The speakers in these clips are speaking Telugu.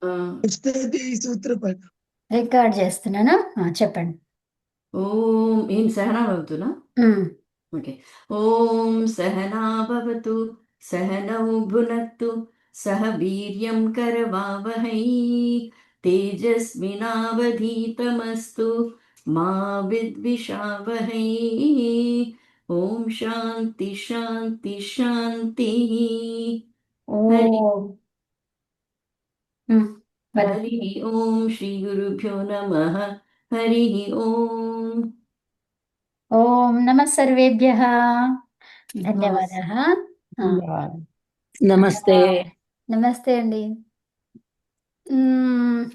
ఆ, వస్తుంది ఈ సూత్రపదం. రికార్డ్ చేస్తున్నాను. చెప్పండి. ఓం ఏం సహనా భవతునా? ఉమ్. ఓకే. ఓం సహనా భవతు సహనౌ భునక్తు సహ వీర్యం కరవావహై తేజస్వినావధీతమస్తు మా విద్విషావహై. ఓం శాంతి శాంతి శాంతి. ఓ హరి మరి హరి ఓం శ్రీ గురుభ్యో నమః. హరి ఓం. ఓం నమ సర్వేభ్యః. ధన్యవాదాः. ఆ, నమస్తే. నమస్తే అండి.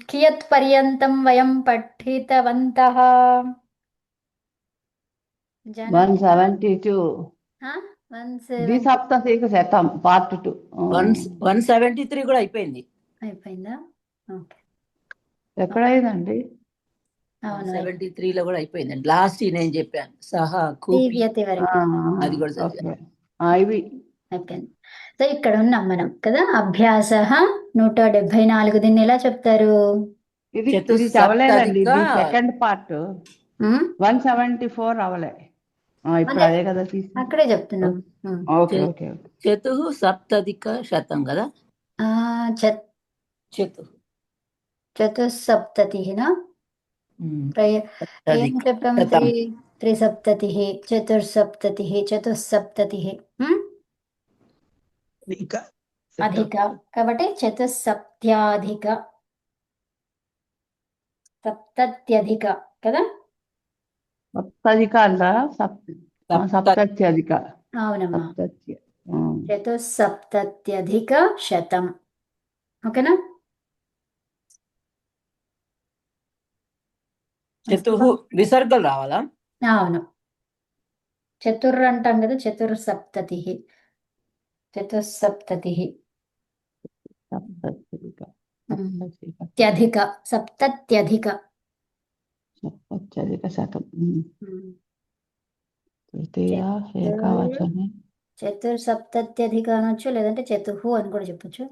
కియత్ పర్యంతం వయం పఠితవంతః? జానాతి? 172 170 ద్విసప్తతిక శతం పార్ట్ 2. 173 కూడా అయిపోయింది. అయిపోయిందా? ఓకే. ఎక్కడైందండి? అవును, 173 లో కూడా అయిపోయిందండి. లాస్ట్ నేను చెప్పాను సహా కూపి దివ్యతి వరకు అది కూడా చదివాను. ఓకే. ఇవి అయిపోయింది. సో ఇక్కడ ఉన్నాం మనం కదా. అభ్యాస 174. దీన్ని ఎలా చెప్తారు? ఇది చతుస్సప్తతిక చదవలేదండి. ఇది సెకండ్ పార్ట్. ఉమ్, 174 అవలే. ఇప్పుడు అదే కదా తీసి. అక్కడే చెప్తున్నాం. Okay okay. చతుఃసప్తతిక శతం కదా. ఆ, చ- చతు చతుస్సప్తతినా? ఏం సప్తతిక చెప్పాం? శతం. త్రిసప్తతి, చతుర్సప్తతి, చతుస్సప్తతి. ఇంకా అధిక కాబట్టి చతుస్సప్త్యాధిక, సప్తత్యధిక కదా. సప్తధిక అంటారా? సప్తత్యధిక. అవునమ్మా, సప్తత్య. చతుస్సప్తత్యధిక శతం. ఓకేనా? చతుః విసర్గలు రావాలా? అవును, చతుర్ అంటాం కదా. చతుర్సప్తతి, చతుస్సప్తతి, సప్తత్యధిక. త్యధిక, సప్తత్యధిక. సప్తత్యధిక శతం. తృతీయ ఏకవచనే చతుర్సప్తత్యధిక అనొచ్చు, లేదంటే చతుహు అని కూడా చెప్పొచ్చు.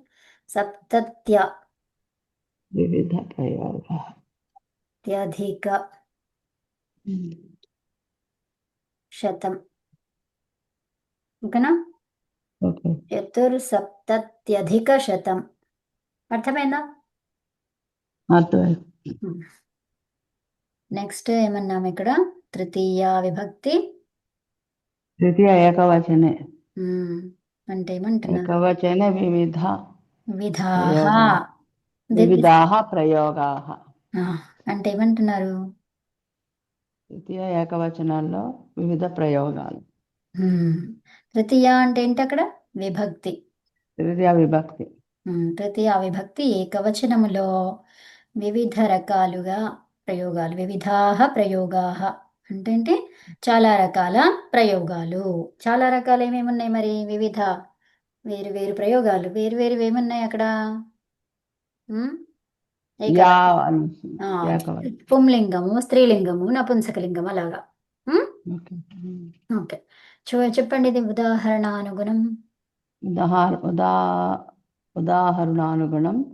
సప్తత్య వివిధ ప్రయోగ. త్యధిక శతం. ఓకేనా? ఓకే. చతుర్సప్తత్యధిక శతం. అర్థమైందా? అర్థమైంది. నెక్స్ట్ ఏమన్నాం ఇక్కడ? తృతీయ విభక్తి. తృతీయ ఏకవచనే. అంటే ఏమంటున్నారు? ఏకవచనే వివిధ విధాహ. వివిధాః ప్రయోగాః. అంటే ఏమంటున్నారు? తృతీయ ఏకవచనాల్లో వివిధ ప్రయోగాలు. తృతీయ అంటే ఏంటి అక్కడ? విభక్తి. తృతీయ విభక్తి. తృతీయ విభక్తి ఏకవచనములో వివిధ రకాలుగా ప్రయోగాలు. వివిధాః ప్రయోగాః అంటే ఏంటి? చాలా రకాల ప్రయోగాలు. చాలా రకాలు ఏమేమి ఉన్నాయి మరి? వివిధ వేరు వేరు ప్రయోగాలు. వేరు వేరు ఏమున్నాయి అక్కడ? యా ఏకవచనం, పుంలింగము, స్త్రీలింగము, నపుంసకలింగం అలాగా. ఓకే. ఓకే, చెప్పండి ఇది ఉదాహరణానుగుణం. ఉదాహరణానుగుణం.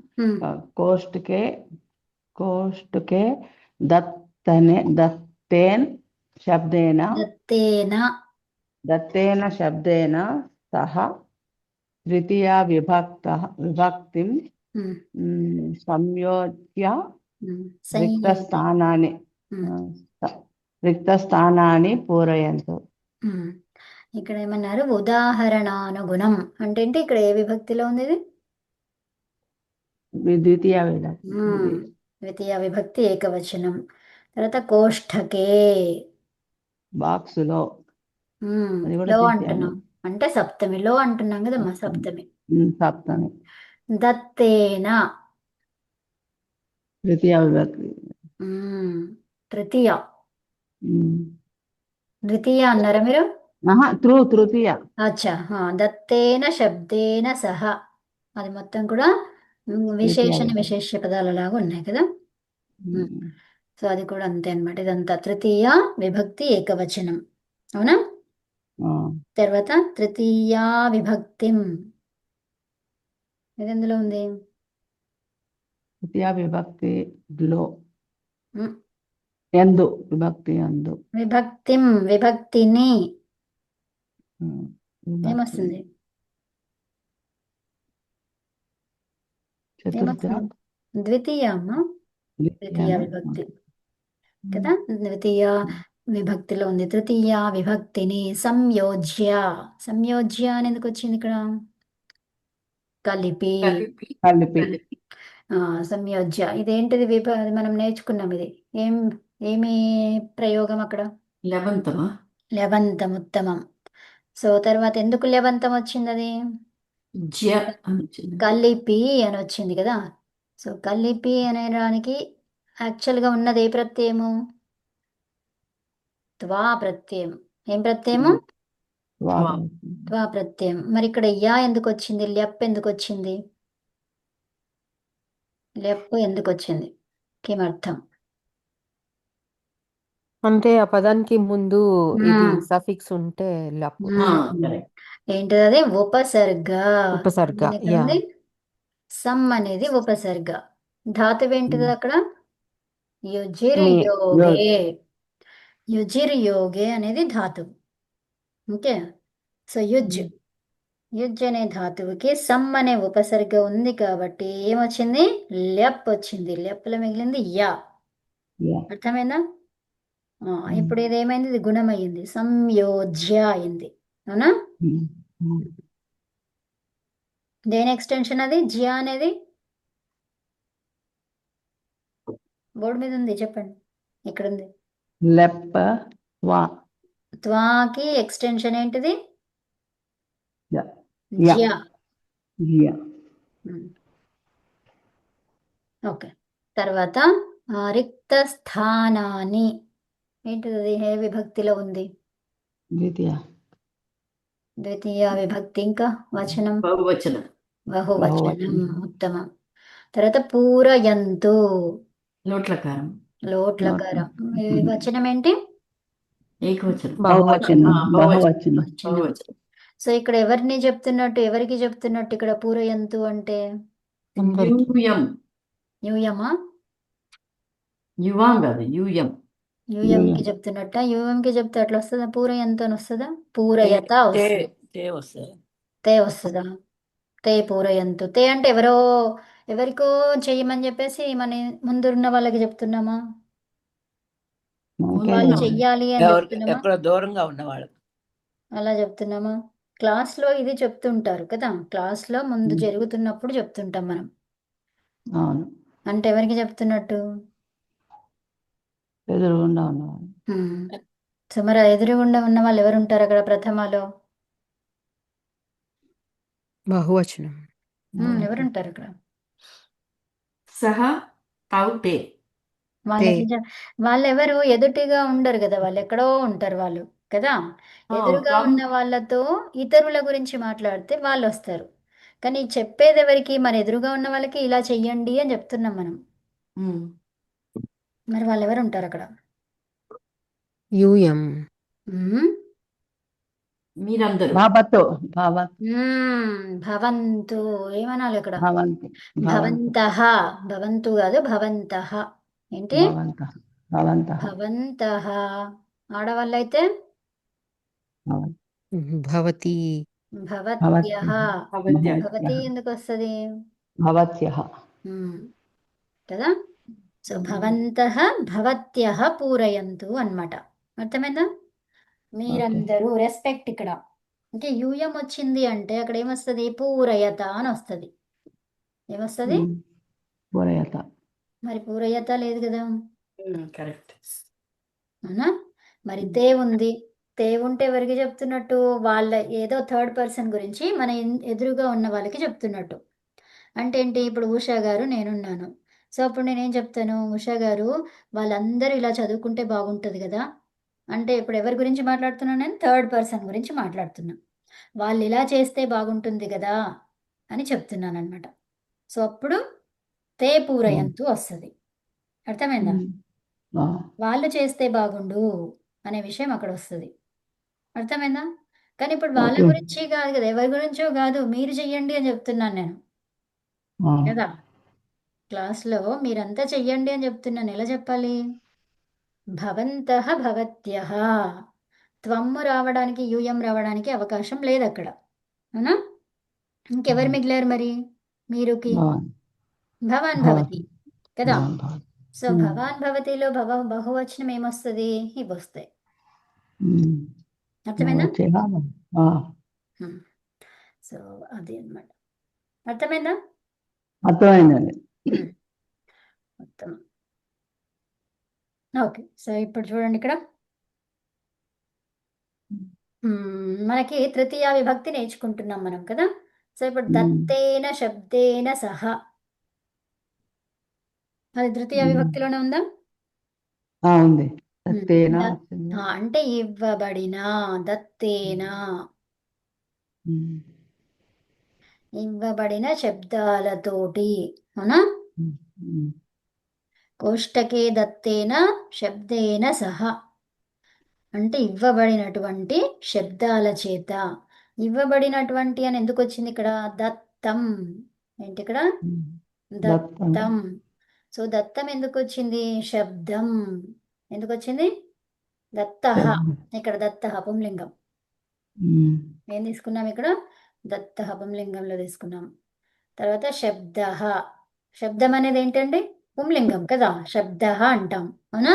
కోष्टके दत्तेन शब्देन सह तृतीया विभक्तिं संयोज्य रिक्तस्थानानि पूरयन्तु. ఇక్కడ ఏమన్నారు? ఉదాహరణానుగుణం అంటే ఏంటి? ఇక్కడ ఏ విభక్తిలో ఉంది ఇది? ద్వితీయ విభక్తి. ద్వితీయ విభక్తి ఏకవచనం. తర్వాత కోష్ఠకే, బాక్సులో. లో అంటున్నాం అంటే సప్తమిలో అంటున్నాం కదమ్మా. సప్తమి. దత్తేన తృతీయ విభక్తి. తృతీయ. ద్వితీయ అన్నారా మీరు? తృతీయ. అచ్చా. దత్తేన శబ్దేన సహ. అది మొత్తం కూడా విశేషణ విశేష పదాల లాగా ఉన్నాయి కదా. సో అది కూడా అంతే అన్నమాట. ఇదంతా తృతీయ విభక్తి ఏకవచనం. అవునా? తర్వాత తృతీయా విభక్తిం. ఇది ఎందులో ఉంది? తృతీయ విభక్తిలో ఉమ్, ఎందు విభక్తి ఎందు విభక్తిం విభక్తిని విభక్తి ఏమొస్తుంది చతుర్థ ఏమొస్తుంది ద్వితీయ అమ్మా ద్వితీయ విభక్తి కదా ద్వితీయ విభక్తిలో ఉంది తృతీయ విభక్తిని సంయోజ్య సంయోజ్య అని ఎందుకు వచ్చింది ఇక్కడ కలిపి కలిపి కలిపి సంయోజ్య ఇదేంటిది అది మనం నేర్చుకున్నాం ఇది ఏమి ప్రయోగం అక్కడ లవంతమా లవంతం ఉత్తమం సో తర్వాత ఎందుకు లవంతం వచ్చింది అది జ్య అని వచ్చింది. కలిపి అని వచ్చింది కదా సో కలిపి అనేదానికి యాక్చువల్గా ఉన్నది ఏ ప్రత్యయము త్వా ప్రత్యయం ఏం ప్రత్యయము త్వా ప్రత్యయం మరి ఇక్కడ యా ఎందుకు వచ్చింది లెప్ ఎందుకు వచ్చింది లెప్ ఎందుకు వచ్చింది కిమర్థం అంటే ఆ పదానికి ముందు ఇది మ్మ్. సఫిక్స్ ఉంటే లప్ correct. ఏంటిది అది ఉపసర్గ ఉపసర్గ ఇక్కడ ఉంది సమ్ అనేది ఉపసర్గ ధాతువు ఏంటిది అక్కడ యుజిర్ మీ- యోగే యుజిర్ యోగే అనేది ధాతువు ఓకే సో యుజ్ అనే ధాతువుకి సమ్ అనే ఉపసర్గ ఉంది కాబట్టి ఏమొచ్చింది లెప్ వచ్చింది లెప్లో మిగిలింది యా అర్థమైందా ఇప్పుడు ఇది ఏమైంది ఇది గుణమయ్యింది సంయోజ్య అయింది అవునా దేని ఎక్స్టెన్షన్ అది జ్య అనేది బోర్డు మీద ఉంది చెప్పండి ఇక్కడ ఉంది లెప్ప వా త్వాకి ఎక్స్టెన్షన్ ఏంటిది యా. యా. జ్య యా. ఓకే తర్వాత రిక్త స్థానాన్ని ఏంటిది అది ఏ విభక్తిలో ఉంది ద్వితీయ ద్వితీయ విభక్తి ఇంకా వచనం బహువచనం బహువచనం బహువచనం. ఉత్తమం తర్వాత పూరయంతు లోట్లకారం లోట్లకారం ఈ వచనం ఏంటి ఏకవచనం బహువచనం బహువచనం బహువచనం సో ఇక్కడ ఎవరిని చెప్తున్నట్టు ఎవరికి చెప్తున్నట్టు ఇక్కడ పూరయంతు అంటే అందరికి యూయం యూయమా యువాం కాదు యూయం యూఎంకి చెప్తున్నట్ట యూఎంకి చెప్తే అట్లా వస్తుందా పూరయంతు అని వస్తుందా పూరయత వస్తుంది తే వస్తుంది తే వస్తుందా తే పూరయంతు తే అంటే ఎవరికో చెయ్యమని చెప్పేసి మన ముందున్న వాళ్ళకి చెప్తున్నామా వాళ్ళు చెయ్యాలి అని చెప్తున్నామా ఎక్కడో దూరంగా ఉన్నవాళ్ళు అలా చెప్తున్నామా క్లాస్లో ఇది చెప్తుంటారు కదా క్లాస్లో ముందు మ్మ్. జరుగుతున్నప్పుడు చెప్తుంటాం మనం అవును అంటే ఎవరికి చెప్తున్నట్టు ఎదురుగుండా ఉన్నవాడు సో మరి ఎదురుగుండా ఉన్న వాళ్ళు ఎవరు ఉంటారు అక్కడ ప్రథమలో బహువచనం ఎవరుంటారు అక్కడ సహ తౌ తే వాళ్ళకి వాళ్ళు ఎవరు ఎదుటిగా ఉండరు కదా వాళ్ళు ఎక్కడో ఉంటారు వాళ్ళు కదా ఎదురుగా తాము. ఉన్న వాళ్ళతో ఇతరుల గురించి మాట్లాడితే వాళ్ళు వస్తారు కానీ చెప్పేది ఎవరికి మన ఎదురుగా ఉన్న వాళ్ళకి ఇలా చెయ్యండి అని చెప్తున్నాం మనం ఉమ్. మరి వాళ్ళు ఎవరు ఉంటారు అక్కడ యూఎం మ్మ్. మీరందరూ భావతో భవంతు ఏమనాలి ఇక్కడ భవంతు భవంతః భవంతు కాదు భవంతః ఏంటి భవంత భవంత భవంతః ఆడవాళ్ళైతే భవతి భవత్యః భవత్యః. భవతి ఎందుకు వస్తుంది భవత్యః కదా సో భవంతః భవత్యః పూరయంతు అన్నమాట అర్థమైందా మీరందరూ రెస్పెక్ట్ ఇక్కడ అంటే యూయం వచ్చింది అంటే అక్కడ ఏమొస్తుంది పూరయత అని వస్తుంది ఏమొస్తుంది పూరయత మరి పూరయత లేదు కదా కరెక్ట్ అవునా మరి తే ఉంది తే ఉంటే ఎవరికి చెప్తున్నట్టు వాళ్ళ ఏదో థర్డ్ పర్సన్ గురించి మన ఎదురుగా ఉన్న వాళ్ళకి చెప్తున్నట్టు అంటే ఏంటి ఇప్పుడు ఉషా గారు నేనున్నాను సో అప్పుడు నేనేం చెప్తాను ఉషా గారు వాళ్ళందరూ ఇలా చదువుకుంటే బాగుంటుంది కదా అంటే ఇప్పుడు ఎవరి గురించి మాట్లాడుతున్నాను నేను థర్డ్ పర్సన్ గురించి మాట్లాడుతున్నా వాళ్ళు ఇలా చేస్తే బాగుంటుంది కదా అని చెప్తున్నాను అనమాట సో అప్పుడు తే పూరయంతు వస్తుంది అర్థమైందా వాళ్ళు చేస్తే బాగుండు అనే విషయం అక్కడ వస్తుంది అర్థమైందా కానీ ఇప్పుడు వాళ్ళ Okay. గురించి కాదు కదా ఎవరి గురించో కాదు మీరు చెయ్యండి అని చెప్తున్నాను నేను కదా క్లాస్లో మీరంతా చెయ్యండి అని చెప్తున్నాను. ఎలా చెప్పాలి? భవంతః భవత్యః. త్వమ్ము రావడానికి యూయం రావడానికి అవకాశం లేదు అక్కడ. అవునా? ఇంకెవరు మిగిలారు మరి మీరుకి? భవాన్ భవాన్ భవతి భవతి కదా. భవాన్ భవతి సో భవాన్ భవతిలో బహువచనం ఏమొస్తుంది? ఇవి వస్తాయి. అర్థమైందా? భవత్యః సో అది అన్నమాట. అర్థమైందా? అర్థమైందండి. మొత్తం ఓకే. సో ఇప్పుడు చూడండి ఇక్కడ మనకి తృతీయ విభక్తి నేర్చుకుంటున్నాం మనం కదా. సో ఇప్పుడు దత్తేన శబ్దేన సహ అది తృతీయ విభక్తిలోనే ఉందా? ఉంది. దత్తేన అంటే ఇవ్వబడిన, దత్తేన ఇవ్వబడిన శబ్దాలతోటి. అవునా? కోష్టకే దత్తేన శబ్దేన సహ అంటే ఇవ్వబడినటువంటి శబ్దాల చేత. ఇవ్వబడినటువంటి అని ఎందుకు వచ్చింది ఇక్కడ? దత్తం. ఏంటి ఇక్కడ? దత్తం. సో దత్తం ఎందుకు వచ్చింది? శబ్దం. ఎందుకు వచ్చింది? దత్తః. ఇక్కడ దత్తః పుంలింగం. ఏం తీసుకున్నాం ఇక్కడ? దత్తః పుంలింగంలో తీసుకున్నాం. తర్వాత శబ్దః. శబ్దం అనేది ఏంటండి? పుంలింగం కదా. శబ్దః అంటాం. అవునా?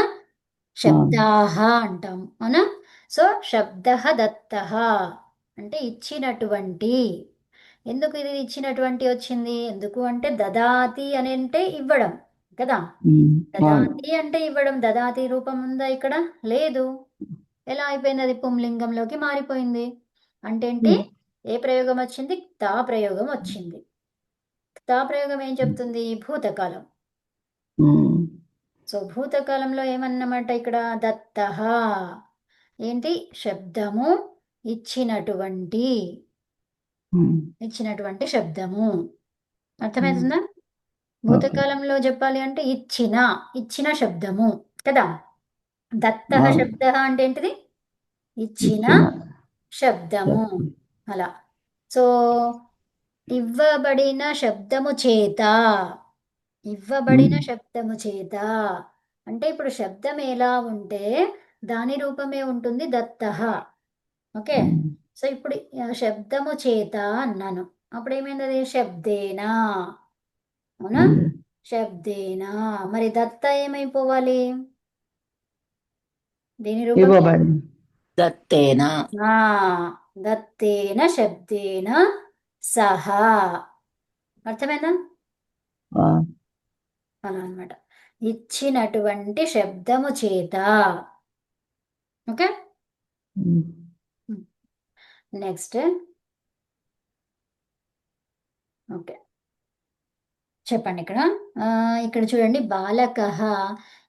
శబ్దాః అంటాం. అవునా? సో శబ్దః దత్తః అంటే ఇచ్చినటువంటి. ఎందుకు ఇది ఇచ్చినటువంటి వచ్చింది? ఎందుకు అంటే దదాతి అని అంటే ఇవ్వడం కదా. దదాతి అంటే ఇవ్వడం. దదాతి రూపం ఉందా ఇక్కడ? లేదు. ఎలా అయిపోయింది? అది పుంలింగంలోకి మారిపోయింది. అంటే ఏంటి? ఏ ప్రయోగం వచ్చింది? తా ప్రయోగం వచ్చింది. తా ప్రయోగం ఏం చెప్తుంది? భూతకాలం. సో భూతకాలంలో ఏమన్నమాట ఇక్కడ? దత్తః ఏంటి? శబ్దము ఇచ్చినటువంటి శబ్దము. అర్థమవుతుందా? భూతకాలంలో చెప్పాలి అంటే ఇచ్చిన శబ్దము కదా. దత్తః శబ్దః అంటే ఏంటిది? ఇచ్చిన శబ్దము. అలా. సో ఇవ్వబడిన శబ్దము చేత. ఇవ్వబడిన శబ్దము చేత అంటే ఇప్పుడు శబ్దం ఎలా ఉంటే దాని రూపమే ఉంటుంది దత్తః. ఓకే. సో ఇప్పుడు శబ్దము చేత అన్నాను. అప్పుడు ఏమైంది? అది శబ్దేనా. అవునా? శబ్దేనా. మరి దత్త ఏమైపోవాలి? దీని రూపం దత్తేన. దత్తేన శబ్దేన సహ. అర్థమైందా? అలా అన్నమాట. ఇచ్చినటువంటి శబ్దము చేత. ఓకే. నెక్స్ట్ ఓకే చెప్పండి ఇక్కడ. ఇక్కడ చూడండి బాలకః.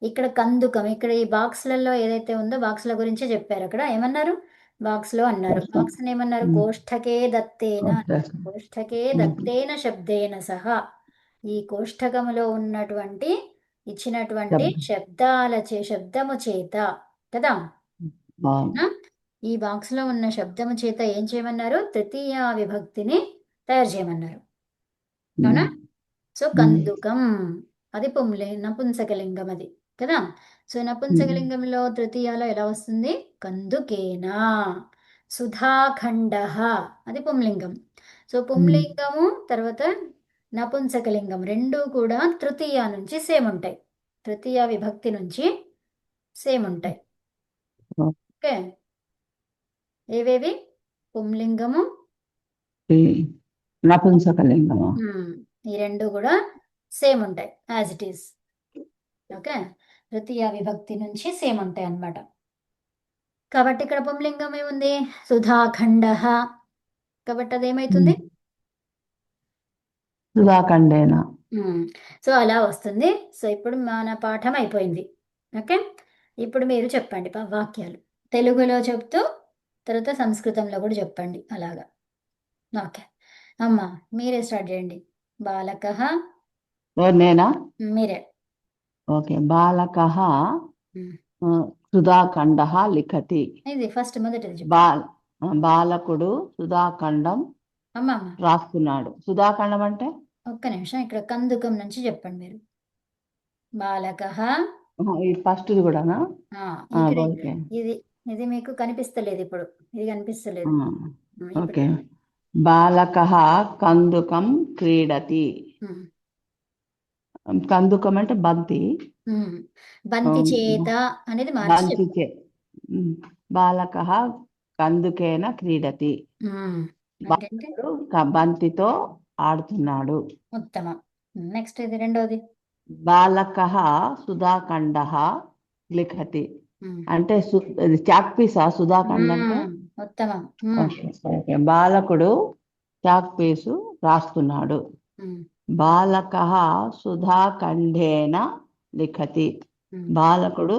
ఇక్కడ కందుకం. ఇక్కడ ఈ బాక్స్లలో ఏదైతే ఉందో బాక్స్ల గురించే చెప్పారు. అక్కడ ఏమన్నారు? బాక్స్లో అన్నారు. బాక్స్ ఏమన్నారు? కోష్ఠకే దత్తేన. కోష్ఠకే దత్తేన శబ్దేన సహ. ఈ కోష్ఠకములో ఉన్నటువంటి ఇచ్చినటువంటి శబ్దము చేత కదా. ఈ బాక్స్ లో ఉన్న శబ్దము చేత ఏం చేయమన్నారు? తృతీయ విభక్తిని తయారు చేయమన్నారు. అవునా? సో కందుకం అది నపుంసకలింగం అది కదా. సో నపుంసకలింగంలో తృతీయలో ఎలా వస్తుంది? కందుకేనా. సుధాఖండ అది పుంలింగం. సో పుంలింగము తర్వాత నపుంసకలింగం రెండు కూడా తృతీయ నుంచి సేమ్ ఉంటాయి. తృతీయ విభక్తి నుంచి సేమ్ ఉంటాయి. ఓకే. ఏవేవి? పుంలింగము, నపుంసకలింగము. ఈ రెండు కూడా సేమ్ ఉంటాయి యాజ్ ఇట్ ఈస్. ఓకే. తృతీయ విభక్తి నుంచి సేమ్ ఉంటాయి అన్నమాట. కాబట్టి ఇక్కడ పుంలింగం ఏముంది? సుధాఖండ. కాబట్టి అదేమవుతుంది? సుధాఖండేన. సో అలా వస్తుంది. సో ఇప్పుడు మన పాఠం అయిపోయింది. ఓకే. ఇప్పుడు మీరు చెప్పండి వాక్యాలు. తెలుగులో చెప్తూ తర్వాత సంస్కృతంలో కూడా చెప్పండి అలాగా. ఓకే అమ్మా మీరే స్టార్ట్ చేయండి. బాలకః. నేనా? మీరే. ఓకే. బాలకః సుధాఖండః లిఖతి. ఇది ఫస్ట్ మొదటిది. బాలకుడు సుధాఖండం రాస్తున్నాడు. సుధాఖండం అంటే ఒక్క నిమిషం, ఇక్కడ కందుకం నుంచి చెప్పండి మీరు. బాలకః. ఈ ఫస్ట్ కూడానా? ఇక్కడ ఓకే. ఇది ఇది మీకు కనిపిస్తలేదు ఇప్పుడు. ఇది కనిపిస్తలేదు. ఇప్పుడు ఓకే. బాలకః కందుకం క్రీడతి. ఉమ్, కందుకం అంటే బంతి. బంతి ఉమ్, చేత అనేది మార్చి బంతి బాలకః కందుకేన క్రీడతి. అంటే బాలకుడు బంతితో ఆడుతున్నాడు. ఉత్తమం. నెక్స్ట్ ఇది రెండోది. బాలకః సుధాఖండః లిఖతి. అంటే చాక్ పీసా సుధాఖండ్ అంటే? ఉత్తమం. ఓకే. బాలకుడు చాక్ పీసు రాస్తున్నాడు. బాలకః సుధాఖండేన లిఖతి. బాలకుడు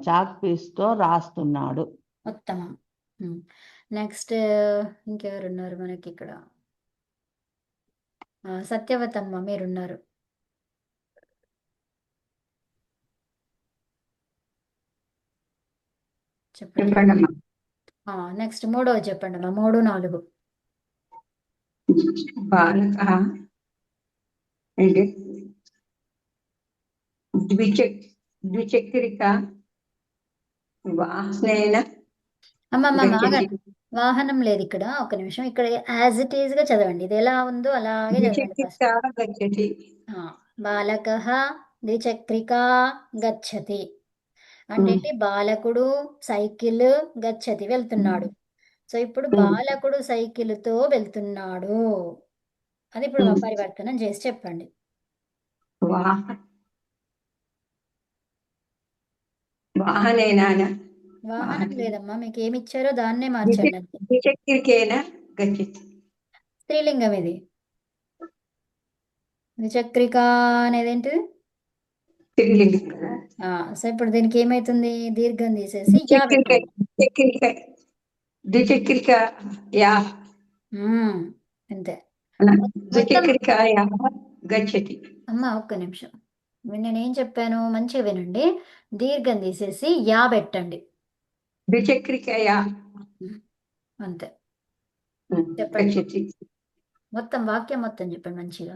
చాక్ పీస్తో రాస్తున్నాడు. ఉత్తమం. నెక్స్ట్ ఇంకెవరున్నారు మనకి ఇక్కడ? సత్యవతమ్మ మీరున్నారు. చెప్పండి. చెప్పండమ్మా. నెక్స్ట్ మూడోది చెప్పండి అమ్మా. 3, 4. బాలకః అంటే ద్విచక్రిక వాహనేన అమ్మమ్మ గచ్చతి. వాహనం లేదు ఇక్కడ. ఒక నిమిషం, ఇక్కడ యాజ్ ఇట్ ఈజ్ గా చదవండి. ఇది ఎలా ఉందో అలాగే చదవండి ఫస్ట్. ద్విచక్రికా గచ్చతి. బాలకః ద్విచక్రికా గచ్చతి అంటే బాలకుడు సైకిల్ గచ్చతి వెళ్తున్నాడు. సో ఇప్పుడు బాలకుడు సైకిల్తో వెళ్తున్నాడు అది ఇప్పుడు పరివర్తనం చేసి చెప్పండి. వాహనేనా? వాహనం లేదమ్మా, మీకు ఏమి ఇచ్చారో దాన్నే మార్చండి అంతే. ద్విచక్రికేన గచ్చతి. స్త్రీలింగం ఇది. ద్విచక్రిక అనేది ఏంటిది? స్త్రీలింగం. సో ఇప్పుడు దీనికి ఏమైతుంది? దీర్ఘం తీసేసి యా పెట్టండి. ద్విచక్రిక యా అంతే. ద్విచక్రికాయా గచ్చతి. అమ్మా ఒక్క నిమిషం, నేనేం చెప్పాను మంచిగా వినండి. దీర్ఘం తీసేసి యా పెట్టండి. ద్విచక్రికయా అంతే. గచ్చతి. మొత్తం వాక్యం మొత్తం చెప్పండి మంచిగా.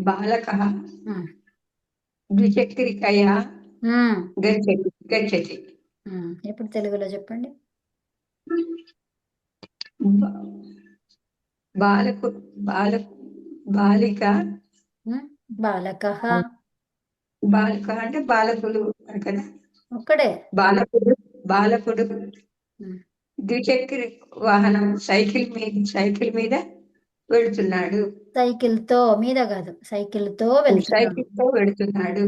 బాలకః ద్విచక్రికయా గచ్చతి. ఇప్పుడు తెలుగులో చెప్పండి. బాలిక బాలకః. బాలక అంటే బాలకుడు కదా. ఒక్కడే బాలకుడు ద్విచక్ర వాహనం సైకిల్ మీద వెళుతున్నాడు. సైకిల్తో మీద కాదు, సైకిల్తో వెళుతున్నాడు.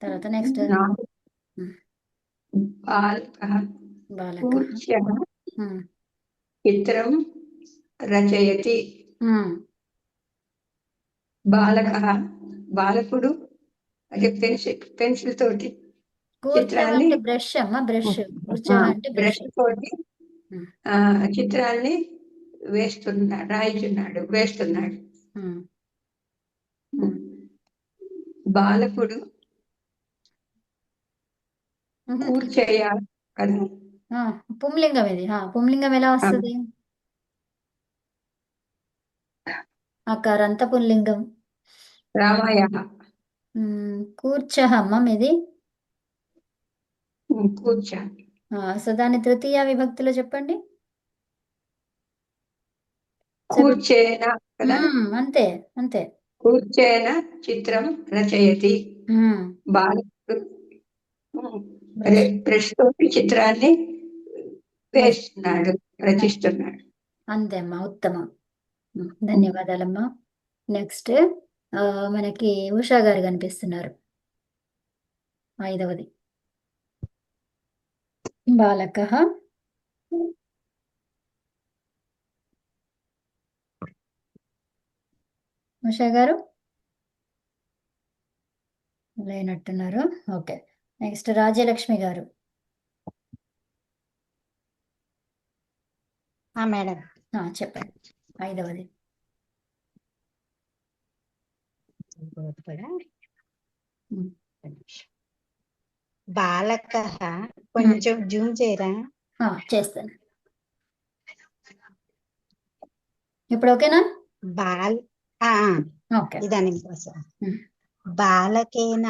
తర్వాత నెక్స్ట్ బాలక చిత్రం రచయతి. బాలకుడు అంటే పెన్సిల్ తోటి చిత్రాన్ని బ్రష్ అమ్మ బ్రష్ బ్రష్ తోటి చిత్రాన్ని వేస్తున్నాడు. బాలకుడు కూర్చేయాలి కదా. పుంలింగం ఇది. పుంలింగం ఎలా వస్తుంది? అకారంత పుంలింగం. రామాయ కూర్చః అమ్మ ఇది. కూర్చ. సో దాన్ని తృతీయ విభక్తిలో చెప్పండి. కూర్చేన కదా. అంతే అంతే. కూర్చేన చిత్రం రచయతి. బాలకుడు బ్రష్ తోటి చిత్రాన్ని వేస్తున్నాడు, రచిస్తున్నాడు. అంతే అమ్మా, ఉత్తమం. ధన్యవాదాలమ్మా. నెక్స్ట్ మనకి ఉషా గారు కనిపిస్తున్నారు. 5వది బాలకః ఉషా గారు లేనట్టున్నారు. ఓకే, నెక్స్ట్ రాజ్యలక్ష్మి గారు. మేడం చెప్పండి. 5వది బాలకః. కొంచెం జూమ్ చేయరా? చేస్తాను. ఇప్పుడు ఓకేనా? బాల్ ఆ, ఓకే. ఇదాनीं కోసం ఉమ్. బాలకేన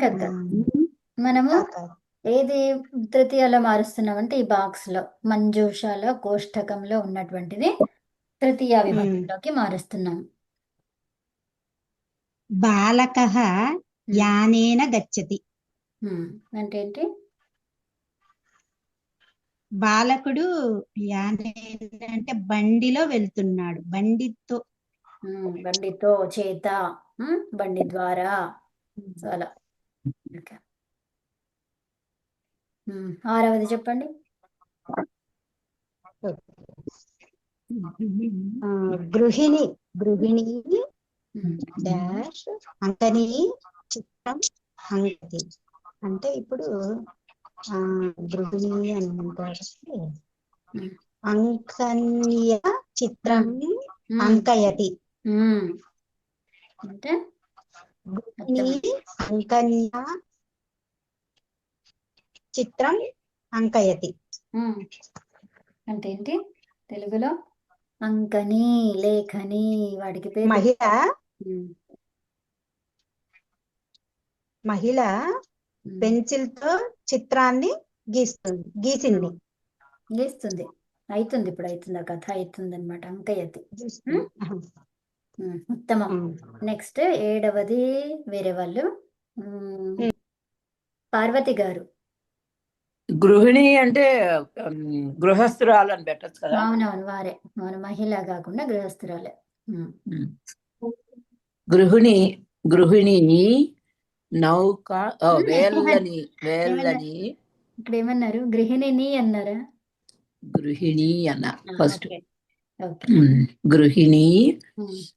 కాదు ఆ, మనము కాక ఏది తృతీయలో మారుస్తున్నామంటే ఈ బాక్స్ లో మంజూషాలో కోష్టకంలో ఉన్నటువంటిది తృతీయ విభక్తిలోకి మారుస్తున్నాం. బాలకః ఉమ్. యానేన గచ్చతి. అంటే ఏంటి? బాలకుడు యానేన అంటే బండిలో వెళ్తున్నాడు, బండితో. బండితో, చేత, బండి ద్వారా. సో అలా. ఓకే. ఆరవది చెప్పండి. ఆ, గృహిణి గృహిణి ఉమ్. డాష్ అంకని చిత్రం అంకతి. అంటే ఇప్పుడు గృహిణి అని అంటారు. ఉమ్. అంకన్య చిత్రం ఉమ్. అంకయతి. అంటే గృహిణి అర్థం. అంకన్య చిత్రం అంకయతి. అంటే ఏంటి తెలుగులో? అంకని, లేఖని, వాటికి పేరు. మహిళ ఉమ్. మహిళ ఉమ్. పెన్సిల్ తో చిత్రాన్ని గీసింది. గీస్తుంది. అవుతుంది, ఇప్పుడు అవుతుంది, ఆ కథ అవుతుంది అనమాట. అంకయతి. ఉత్తమం. నెక్స్ట్ 7వది వేరే వాళ్ళు. పార్వతి గారు. గృహిణి అంటే గృహస్థురాలు అని పెట్టచ్చు కదా. అవునవును, వారే. మన మహిళ కాకుండా గృహస్థురాలే. గృహిణి గృహిణి నౌక వేళ్ళని వేళ్ళని ఇక్కడ ఏమన్నారు? గృహిణిని అన్నారా? గృహిణి అన్న ఫస్ట్. ఓకే. ఓకే. గృహిణి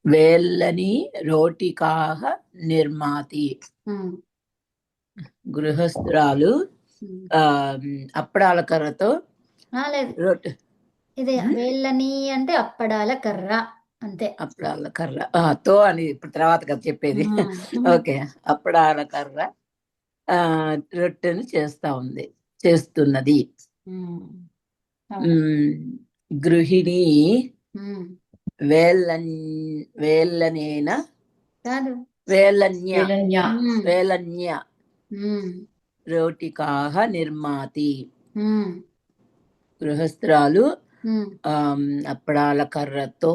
వేళ్ళని రోటికాహ నిర్మాతి. గృహస్థురాలు అప్పడాల కర్రతో లేదు, రొట్టె. ఇది వేళ్ళని అంటే అప్పడాల కర్ర అంతే. అప్పడాల కర్ర తో అని ఇప్పుడు తర్వాత కదా చెప్పేది. ఓకే. అప్పడాల కర్ర రొట్టెను చేస్తున్నది. గృహిణి వేళ్ళనేన కాదు, వేలన్య రోటికాహ నిర్మాతి. గృహస్థురాలు అప్పడాల కర్రతో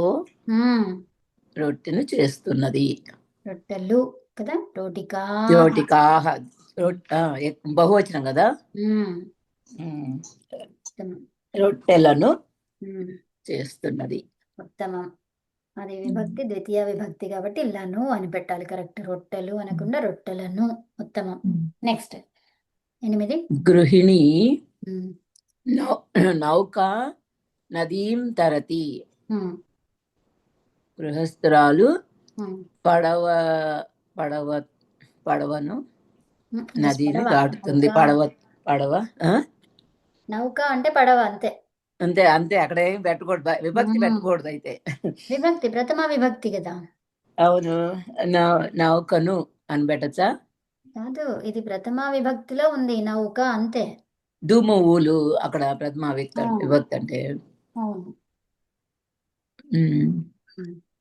రొట్టెను చేస్తున్నది. రొట్టెలు కదా, రోటికాహ బహువచనం కదా. రొట్టెలను చేస్తున్నది. ఉత్తమం. అది విభక్తి, ద్వితీయ విభక్తి కాబట్టి లను అని పెట్టాలి. కరెక్ట్. రొట్టెలు అనకుండా రొట్టెలను. ఉత్తమం. నెక్స్ట్ 8. గృహిణి నౌక నదీం తరతి. గృహస్థురాలు పడవను నదిని దాటుతుంది. పడవ నౌక అంటే పడవ అంతే. అంతే అంతే. అక్కడ ఏం పెట్టకూడదు, విభక్తి పెట్టకూడదు. అయితే విభక్తి ప్రథమ విభక్తి కదా. అవును. నౌకను అని పెట్టచ్చా? కాదు, ఇది ప్రథమ విభక్తిలో ఉంది నౌక అంతే. దుమువులు అక్కడ ప్రథమ విభక్తి అంటే. అవును.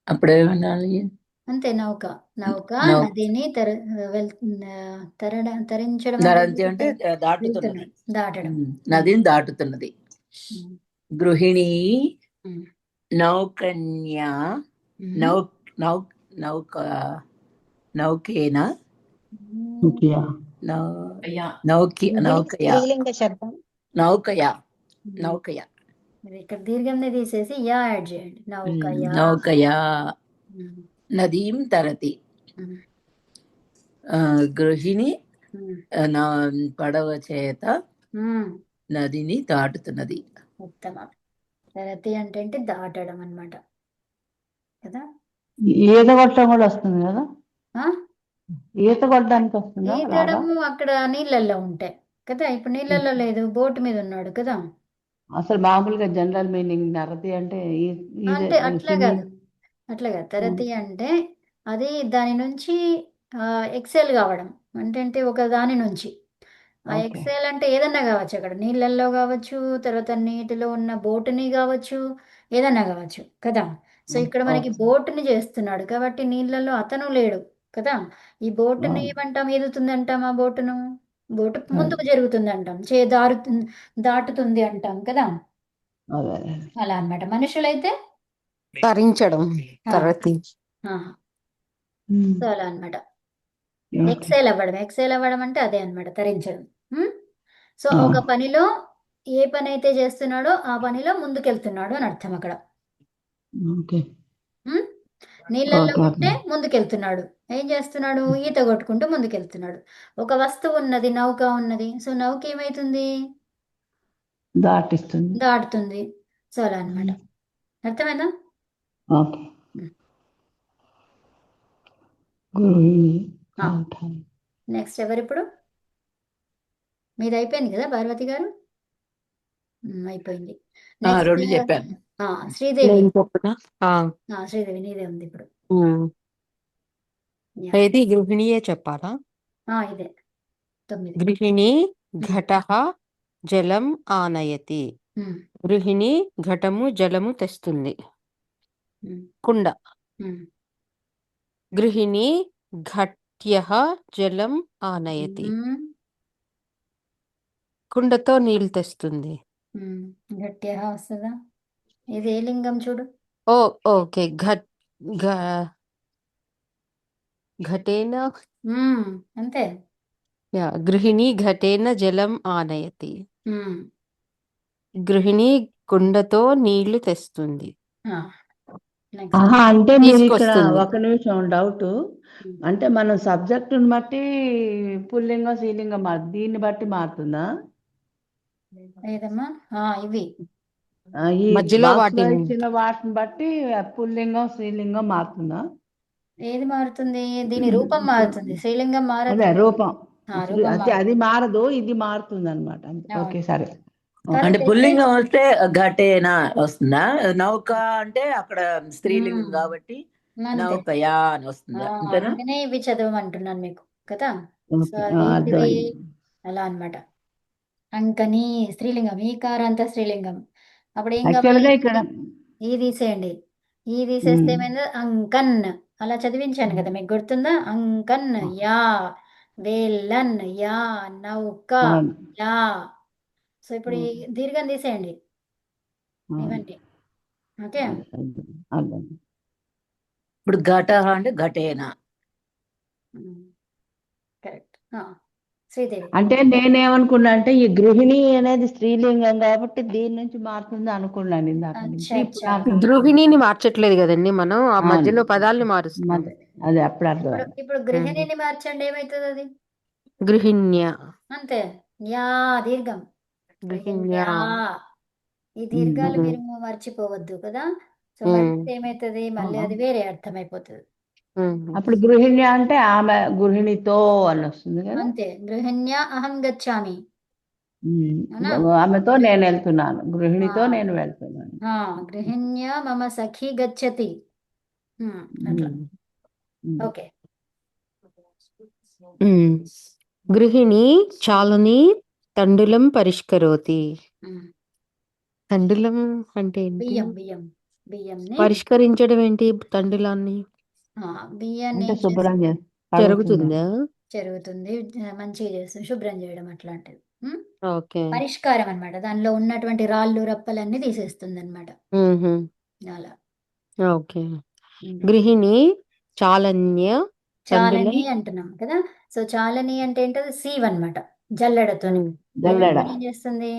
అప్పుడేమనాలి? అంతే. నౌక నదిని తరించడం అంటే దాటుతున్నది. దాటడం. నదిని దాటుతున్నది. గృహిణి నౌకన్య నౌకేన స్త్రీలింగ శబ్దం. నౌకయ. ఇక్కడ దీర్ఘంని తీసేసి యా యాడ్ చేయండి. నౌకయా నదీం తరతి. గృహిణి పడవ చేత నదిని దాటుతున్నది. ఉత్తమం. తరతి అంటే దాటడం అన్నమాట కదా. ఈత కొట్టడం కూడా వస్తుంది కదా. ఆ? ఈత కొట్టడానికి వస్తుందా? ఈతడము అక్కడ నీళ్ళల్లో ఉంటాయి కదా. ఇప్పుడు నీళ్ళల్లో లేదు, బోటు మీద ఉన్నాడు కదా. అసలు మామూలుగా జనరల్ మీనింగ్ నరతి అంటే అంటే అట్లా కాదు. తరతి అంటే అది దాని నుంచి ఎక్సెల్ కావడం. అంటే ఒక దాని నుంచి ఆ ఎక్సెల్ అంటే ఏదన్నా కావచ్చు. అక్కడ నీళ్ళల్లో కావచ్చు, తర్వాత నీటిలో ఉన్న బోటుని కావచ్చు, ఏదన్నా కావచ్చు కదా. సో ఇక్కడ మనకి ఓకే. బోటుని చేస్తున్నాడు కాబట్టి నీళ్ళలో అతను లేడు కదా. ఈ బోటుని ఏమంటాం, ఎదుగుతుంది అంటాం, ఆ బోటును బోటు ముందుకు జరుగుతుంది అంటాం, దాటుతుంది అంటాం కదా. అదే అలా అన్నమాట. మనుషులైతే తరించడం ఆ, తరతి ఆ, ఉమ్. సో అలా అన్నమాట. ఓకే. ఎక్సైల్ అవ్వడం అంటే అదే అన్నమాట, తరించడం. సో ఆ. ఒక పనిలో ఏ పని అయితే చేస్తున్నాడో ఆ పనిలో ముందుకెళ్తున్నాడు అని అర్థం అక్కడ. ఓకే. ఉమ్? నీళ్ళల్లో ఓకే ఉంటే అర్థం. ముందుకెళ్తున్నాడు. ఏం చేస్తున్నాడు? ఈత కొట్టుకుంటూ ముందుకెళ్తున్నాడు. ఒక వస్తువు ఉన్నది, నౌక ఉన్నది. సో నౌక ఏమైతుంది? దాటిస్తుంది. దాటుతుంది. సో అలా అన్నమాట. అర్థమైందా? ఓకే. ఉమ్. గృహిణి ఆ, కంఠ. నెక్స్ట్ ఎవరిప్పుడు? మీది అయిపోయింది కదా పార్వతి గారు? అయిపోయింది. నెక్స్ట్ రెండు చెప్పాను. శ్రీదేవి. నేను చెప్పనా శ్రీదేవి నీదే ఉంది ఇప్పుడు. ఉమ్. యా. ఏది గృహిణియే చెప్పాలా? ఇదే 9. గృహిణి ఘటః జలం ఆనయతి. ఉమ్, గృహిణి ఘటము జలము తెస్తుంది. ఉమ్, కుండ. ఉమ్, గృహిణి ఘట్యః జలం ఆనయతి. ఉమ్, కుండతో నీళ్లు తెస్తుంది. గట్టిగా వస్తుందా? ఇది ఏ లింగం చూడు. ఓకే. ఘటేన అంతే. గృహిణి ఘటేన జలం ఆనయతి. ఉమ్, గృహిణి కుండతో నీళ్లు తెస్తుంది. నెక్స్ట్. ఆహా, అంటే మీరు ఇక్కడ తీసుకొస్తుంది. ఒక నిమిషం డౌట్. అంటే మనం సబ్జెక్టుని బట్టి పుల్లింగం స్త్రీలింగం దీన్ని బట్టి మారుతుందా? ఏదమ్మా? ఇవి ఈ మధ్యలో బాక్స్ లో వాటిని ఇచ్చిన వాటిని బట్టి పుల్లింగం స్త్రీలింగం మారుతుందా? ఏది మారుతుంది? దీని రూపం మారుతుంది, శ్రీలింగం మారదు. అదే రూపం. రూపం అది మారదు, ఇది మారుతుంది అనమాట. ఓకే, సరే. అంటే పుల్లింగం వస్తే ఘటేనా వస్తుందా? నౌక అంటే అక్కడ స్త్రీలింగం కాబట్టి నౌకయా అని వస్తుందా? అంతేనా? అందుకనే ఇవి చదవమంటున్నాను మీకు కదా. సో ఓకే, అవి ఏంటివి? అర్థమైంది. అలా అన్నమాట. అంకని స్త్రీలింగం, ఈకారాంత స్త్రీలింగం. అప్పుడు ఏం యాక్చువల్ కావాలి? గా ఇక్కడ ఈ తీసేయండి. ఈ తీసేస్తే ఏమైంది? అంకన్. అలా చదివించాను కదా, మీకు గుర్తుందా? అంకన్ యా, వేలన్ యా, నౌక అవును. యా. సో ఇప్పుడు ఈ దీర్ఘం తీసేయండి ఇవన్నీ. ఓకే. అర్థం. ఇప్పుడు ఘట అంటే ఘటేనా. కరెక్ట్. శ్రీదేవి. అంటే నేనేమనుకున్నా అంటే ఈ గృహిణి అనేది స్త్రీలింగం కాబట్టి దీని నుంచి మారుతుంది అనుకున్నాను ఇందాక నుంచి. ఇప్పుడు నాకు గృహిణిని మార్చట్లేదు కదండి మనం, ఆ అవును. మధ్యలో పదాలని మారుస్తున్నాం. అదే అప్పుడు అర్థమైంది. ఇప్పుడు గృహిణిని మార్చండి, ఏమవుతుంది అది? గృహిణ్య. అంతే. యా దీర్ఘం. గృహిణ్యా. ఈ దీర్ఘాలు మీరు మర్చిపోవద్దు కదా. సో మళ్ళీ ఏమవుతుంది? మళ్ళీ అది వేరే అర్థం అయిపోతుంది. అప్పుడు గృహిణి అంటే ఆమె గృహిణితో అని వస్తుంది కదా. అంతే. గృహిణ్యా అహం గచ్చామి. ఆమెతో నేను వెళ్తున్నాను, గృహిణితో నేను వెళ్తున్నాను. గృహిణ్యా మమ సఖి గచ్చతి. అట్లా. ఓకే. గృహిణి చాలని తండులం పరిష్కరోతి. తండులం అంటే ఏంటి? బియ్యంని పరిష్కరించడం ఏంటి? తండులాన్ని బియ్యాన్ని శుభ్రం జరుగుతుందా? జరుగుతుంది, మంచిగా చేస్తుంది, శుభ్రం చేయడం అట్లాంటిది. ఓకే. పరిష్కారం అన్నమాట. దానిలో ఉన్నటువంటి రాళ్ళు రప్పలన్నీ తీసేస్తుంది అనమాట. అలా. ఓకే. గృహిణి చాలన్య చాలని అంటున్నాం కదా. సో చాలని అంటే ఏంటది? సీవ్ అన్నమాట, జల్లెడతో. ఏం చేస్తుంది?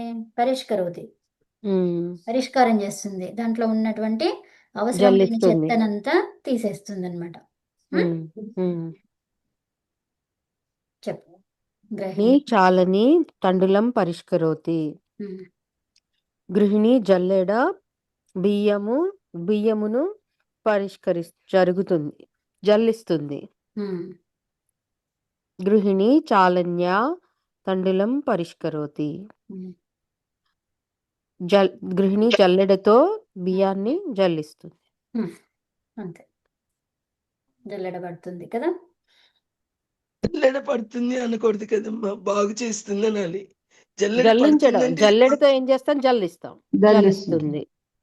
పరిష్కారం చేస్తుంది. దాంట్లో ఉన్నటువంటి అవసరమైన చెత్తనంతా తీసేస్తుంది అనమాట. చెప్పు. గృహిణి చాలని తండులం పరిష్కరోతి. గృహిణి జల్లెడ బియ్యమును జల్లిస్తుంది. గృహిణి చాలన్య తండులం పరిష్కరోతి. గృహిణి జల్లెడతో బియ్యాన్ని జల్లిస్తుంది. అంతే. జల్లెడ పడుతుంది కదా. జల్లెడ పడుతుంది అనకూడదు కదమ్మా, బాగు చేస్తుంది అనాలి. జల్లించడం. జల్లెడతో ఏం చేస్తాం? జల్లిస్తాం. జల్లిస్తుంది.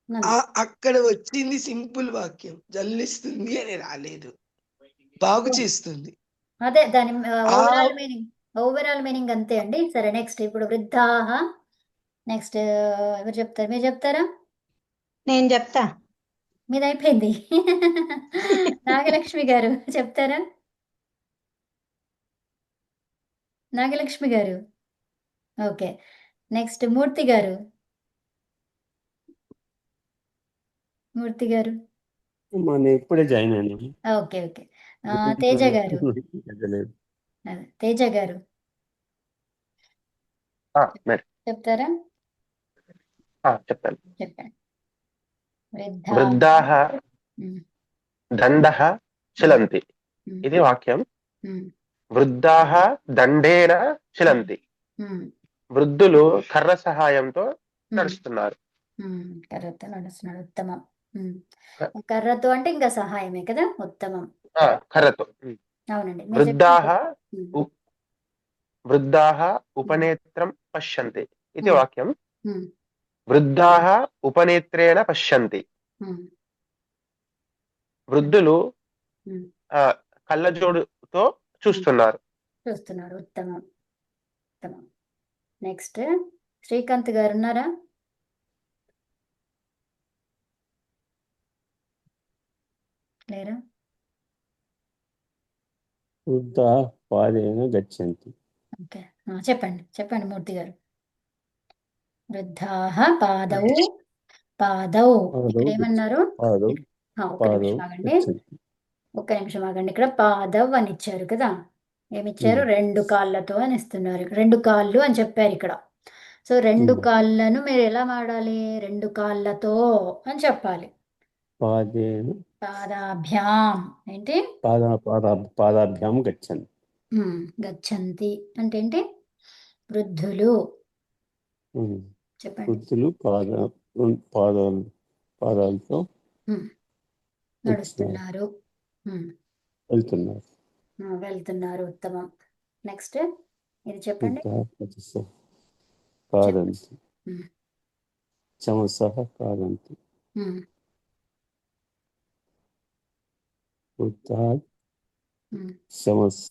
అంతే. అక్కడ వచ్చింది సింపుల్ వాక్యం, జల్లిస్తుంది అని రాలేదు, బాగు చేస్తుంది. అదే దాని ఆ ఓవరాల్ మీనింగ్ అంతే అండి. సరే నెక్స్ట్ ఇప్పుడు వృద్ధాహ. నెక్స్ట్ ఎవరు చెప్తారు? మీరు చెప్తారా? నేను చెప్తా. మీది అయిపోయింది. నాగలక్ష్మి గారు చెప్తారా? నాగలక్ష్మి గారు ఓకే. నెక్స్ట్ మూర్తి గారు. మూర్తి గారు మన ఇప్పుడే జాయిన్ అయ్యాను. Okay okay. తేజ గారు. అదే, తేజ గారు మరి చెప్తారా? చెప్తాను. చెప్పండి. వృద్ధాః ఉమ్, దండః చిలంతి. ఉమ్, ఇది వాక్యం. ఉమ్, వృద్ధాః దండేన చిలంతి. ఉమ్, వృద్ధులు కర్ర సహాయంతో నడుస్తున్నారు. కర్రతో నడుస్తున్నాడు. ఉత్తమం. ఉమ్. కర్రతో అంటే ఇంకా సహాయమే కదా, ఉత్తమం. కర్రతో. అవునండి. మీరు వృద్ధాః చెప్పండి. ఉ- వృద్ధాః ఉపనేత్రం పశ్యంతి. ఇది ఉమ్, వాక్యం. ఉమ్, వృద్ధాః ఉపనేత్రేణ పశ్యంతి. ఉమ్, వృద్ధులు ఉమ్. కళ్ళజోడుతో చూస్తున్నారు. చూస్తున్నారు. ఉత్తమం. ఉత్తమం. నెక్స్ట్ శ్రీకాంత్ గారు ఉన్నారా? లేరా? వృద్ధా పాదేన గచ్చంతి. ఓకే. చెప్పండి చెప్పండి మూర్తి గారు. వృద్ధాః పాదౌ. పాదౌ ఇక్కడ ఏమన్నారు? పాదౌ ఒక్క పాదౌ నిమిషం ఆగండి. గచ్చంతి. ఒక్క నిమిషం ఆగండి. ఇక్కడ పాదవ్ అని ఇచ్చారు కదా, ఏమిచ్చారు? 2 కాళ్ళతో అని ఇస్తున్నారు. 2 కాళ్ళు అని చెప్పారు ఇక్కడ. సో 2 కాళ్ళను మీరు ఎలా వాడాలి? 2 కాళ్ళతో అని చెప్పాలి. పాదేన పాదాభ్యాం ఏంటి? పాదాభ్యాం గచ్చంతి. గచ్చంతి అంటే ఏంటి? వృద్ధులు. చెప్పండి. వృద్ధులు పాదాలతో నడుస్తున్నారు. వెళ్తున్నారు. వెళ్తున్నారు. ఉత్తమం. నెక్స్ట్ ఇది చెప్పండి. కాదంతి. ఉమ్, చమసః కాదంతి. ఉమ్, వృద్ధా ఉమ్. శమస్